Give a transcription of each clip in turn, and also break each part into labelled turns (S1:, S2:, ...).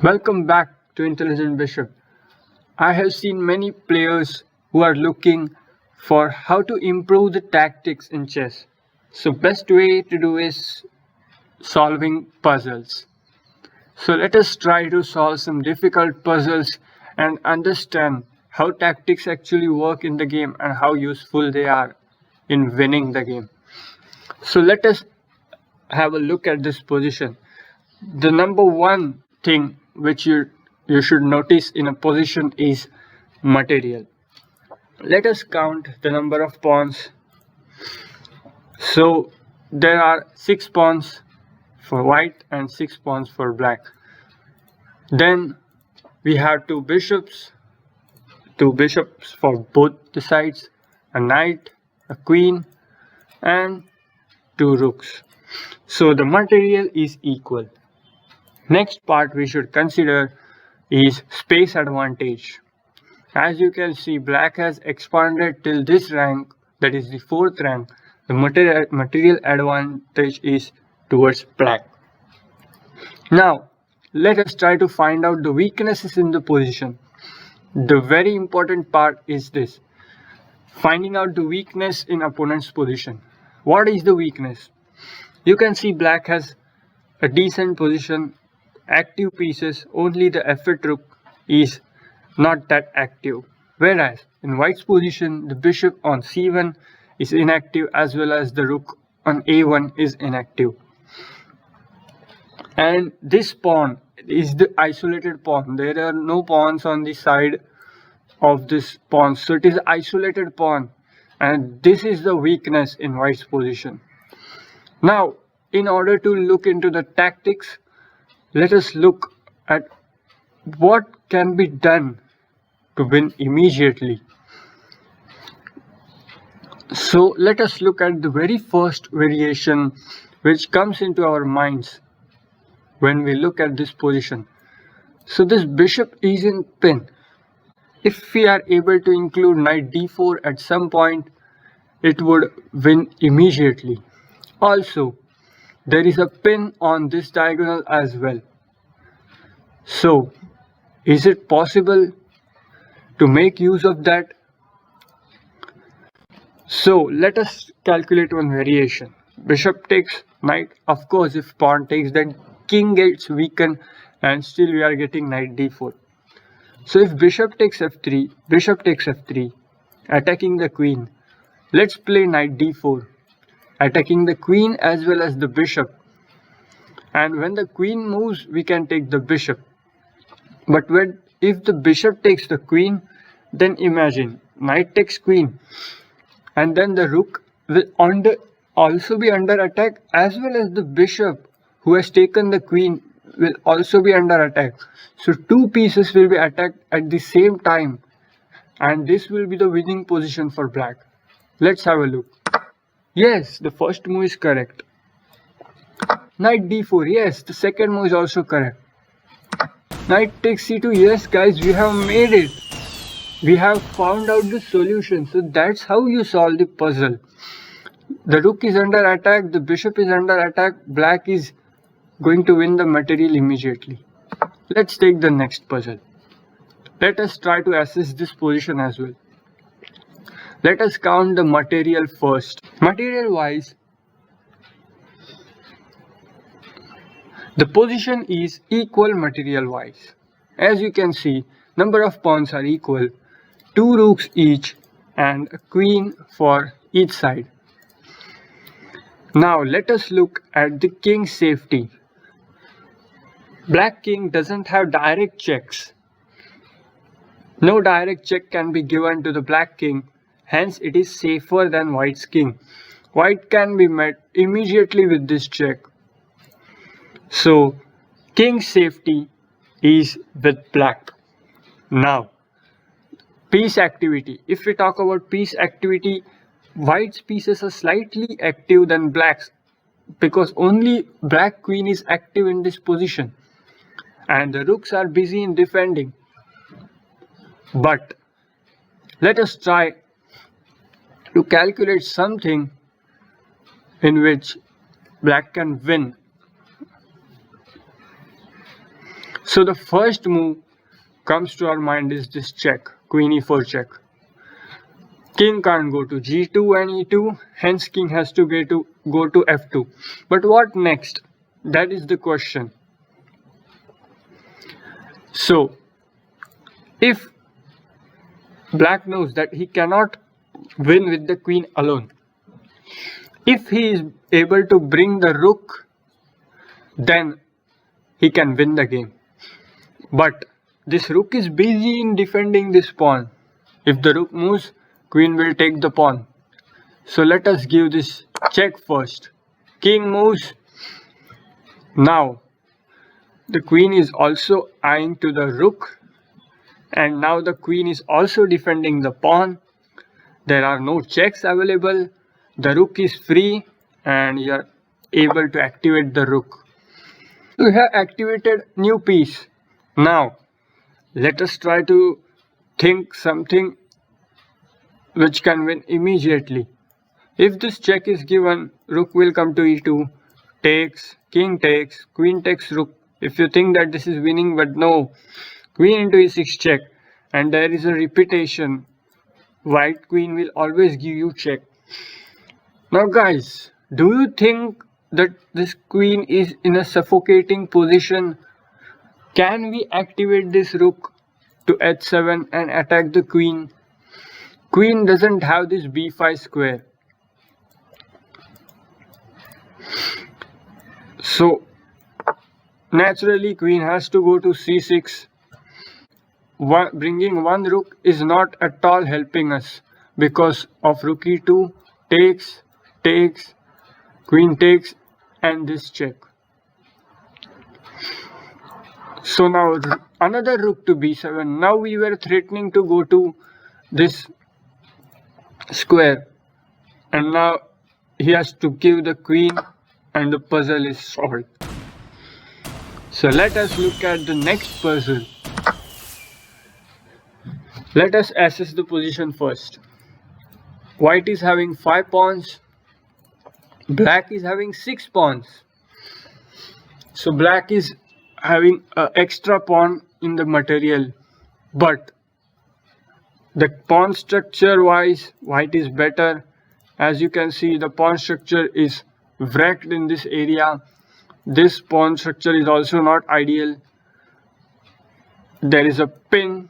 S1: Welcome back to Intelligent Bishop. I have seen many players who are looking for how to improve the tactics in chess. So best way to do is solving puzzles. So let us try to solve some difficult puzzles and understand how tactics actually work in the game and how useful they are in winning the game. So let us have a look at this position. The number one thing which you should notice in a position is material. Let us count the number of pawns. So there are 6 pawns for white and 6 pawns for black. Then we have two bishops for both the sides, a knight, a queen, and 2 rooks. So the material is equal. Next part we should consider is space advantage. As you can see, black has expanded till this rank, that is the 4th rank. The material advantage is towards black. Now let us try to find out the weaknesses in the position. The very important part is this: finding out the weakness in opponent's position. What is the weakness? You can see black has a decent position, active pieces, only the f8 rook is not that active. Whereas in white's position, the bishop on c1 is inactive, as well as the rook on a1 is inactive. And this pawn is the isolated pawn. There are no pawns on the side of this pawn, so it is an isolated pawn, and this is the weakness in white's position. Now, in order to look into the tactics, let us look at what can be done to win immediately. So let us look at the very first variation which comes into our minds when we look at this position. So this bishop is in pin. If we are able to include knight d4 at some point, it would win immediately. Also, there is a pin on this diagonal as well. So, is it possible to make use of that? So, let us calculate one variation. Bishop takes knight. Of course, if pawn takes, then king gets weakened, and still we are getting knight d4. So, if bishop takes f3, attacking the queen. Let's play knight d4, attacking the queen as well as the bishop. And when the queen moves, we can take the bishop. But if the bishop takes the queen, then imagine knight takes queen, and then the rook will also be under attack, as well as the bishop who has taken the queen will also be under attack. So 2 pieces will be attacked at the same time, and this will be the winning position for black. Let's have a look. Yes, the first move is correct. Knight d4, yes, the second move is also correct. Knight takes c2, yes guys, we have made it. We have found out the solution. So that's how you solve the puzzle. The rook is under attack, the bishop is under attack, black is going to win the material immediately. Let's take the next puzzle. Let us try to assess this position as well. Let us count the material first. Material wise, the position is equal material wise. As you can see, number of pawns are equal, 2 rooks each and a queen for each side. Now let us look at the king's safety. Black king doesn't have direct checks. No direct check can be given to the black king, hence it is safer than white's king. White can be met immediately with this check. So king's safety is with black. Now piece activity. If we talk about piece activity, white's pieces are slightly active than black's, because only black queen is active in this position and the rooks are busy in defending. But let us try to calculate something in which black can win. So the first move comes to our mind is this check, queen e4 check. King can't go to g2 and e2, hence king has to go to f2. But what next? That is the question. So if black knows that he cannot win with the queen alone, if he is able to bring the rook, then he can win the game. But this rook is busy in defending this pawn. If the rook moves, queen will take the pawn. So let us give this check first. King moves. Now the queen is also eyeing to the rook, and now the queen is also defending the pawn. There are no checks available. The rook is free and you are able to activate the rook. We have activated new piece. Now let us try to think something which can win immediately. If this check is given, rook will come to e2, takes, king takes, queen takes rook. If you think that this is winning, but no, queen into e6 check, and there is a repetition. White queen will always give you check. Now guys, do you think that this queen is in a suffocating position? Can we activate this rook to h7 and attack the queen? Queen doesn't have this b5 square. So naturally queen has to go to c6. Bringing one rook is not at all helping us because of rook e2, takes, takes, queen takes, and this check. So now another rook to b7. Now we were threatening to go to this square, and now he has to give the queen and the puzzle is solved. So let us look at the next puzzle. Let us assess the position first. White is having 5 pawns, black is having 6 pawns. So black is having an extra pawn in the material, but the pawn structure wise white is better. As you can see, the pawn structure is wrecked in this area. This pawn structure is also not ideal. There is a pin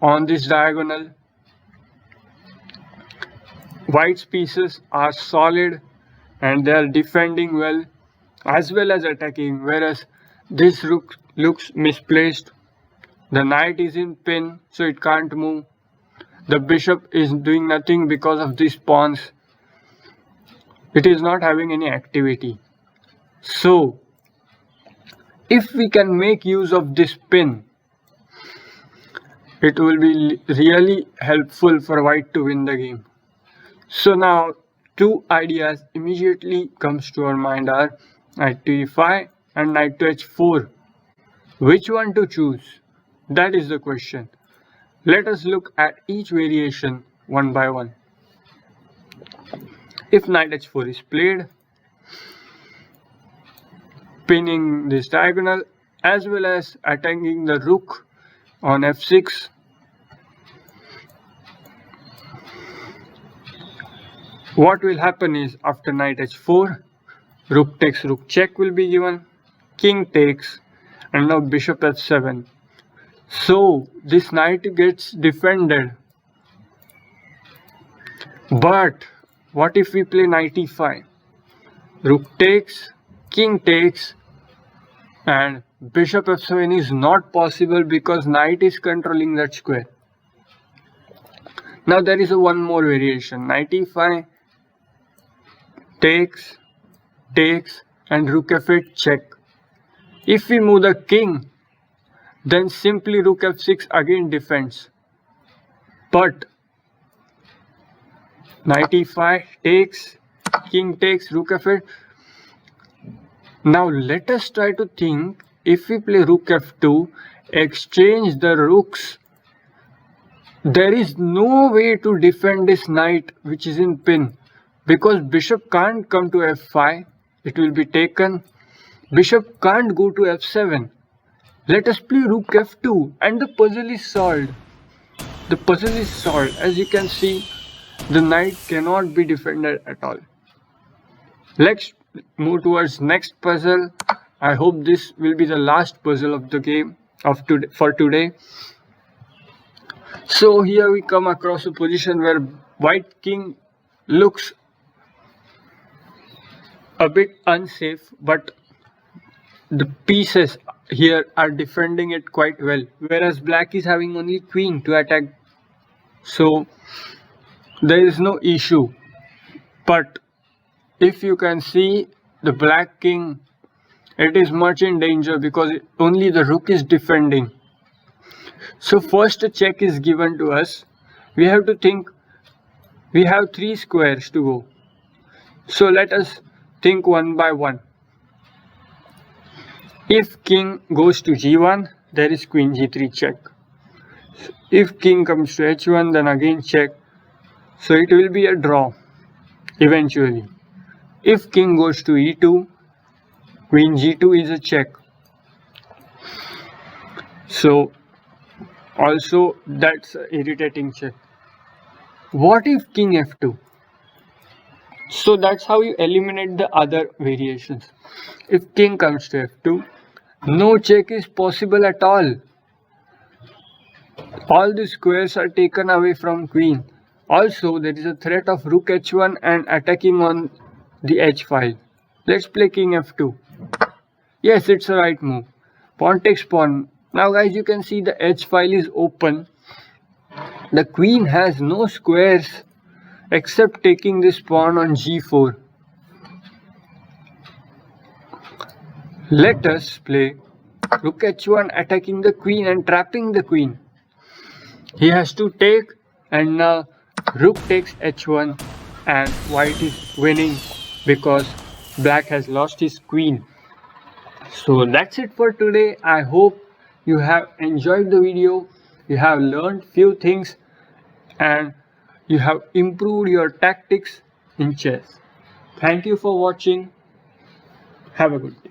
S1: on this diagonal. White's pieces are solid and they are defending well as well as attacking, whereas this rook looks misplaced. The knight is in pin, so it can't move. The bishop is doing nothing because of these pawns. It is not having any activity. So if we can make use of this pin, it will be really helpful for white to win the game. So now two ideas immediately comes to our mind are knight to e5 and knight to h4. Which one to choose? That is the question. Let us look at each variation one by one. If knight h4 is played, pinning this diagonal as well as attacking the rook on f6, what will happen is after knight h4, rook takes rook check will be given, king takes, and now bishop f7. So this knight gets defended. But what if we play knight e5? Rook takes, king takes, and bishop f7 is not possible because knight is controlling that square. Now there is one more variation. Knight e5 takes, takes, and rook f8 check. If we move the king, then simply rook f6 again defends. But knight e5 takes, king takes, rook f8. Now let us try to think, if we play rook f2, exchange the rooks, there is no way to defend this knight which is in pin, because bishop can't come to f5, it will be taken. Bishop can't go to f7, Let us play rook f2 and the puzzle is solved. The puzzle is solved. As you can see, the knight cannot be defended at all. Let's move towards next puzzle. I hope this will be the last puzzle of the game for today. So here we come across a position where white king looks a bit unsafe, but the pieces here are defending it quite well, whereas black is having only queen to attack, so there is no issue. But if you can see, the black king, it is much in danger because only the rook is defending. So first a check is given to us. We have to think, we have 3 squares to go, so let us think one by one. If king goes to g1, there is queen g3 check. If king comes to h1, then again check. So it will be a draw eventually. If king goes to e2, queen g2 is a check. So also that's an irritating check. What if king f2? So that's how you eliminate the other variations. If king comes to f2, no check is possible at all. All the squares are taken away from queen. Also, there is a threat of rook h1 and attacking on the h file. Let's play king f2. Yes, it's a right move. Pawn takes pawn. Now guys, you can see the h file is open. The queen has no squares except taking this pawn on g4. Let us play rook h1 attacking the queen and trapping the queen. He has to take, and now rook takes h1 and white is winning because black has lost his queen. So that's it for today. I hope you have enjoyed the video. You have learned few things and you have improved your tactics in chess. Thank you for watching. Have a good day.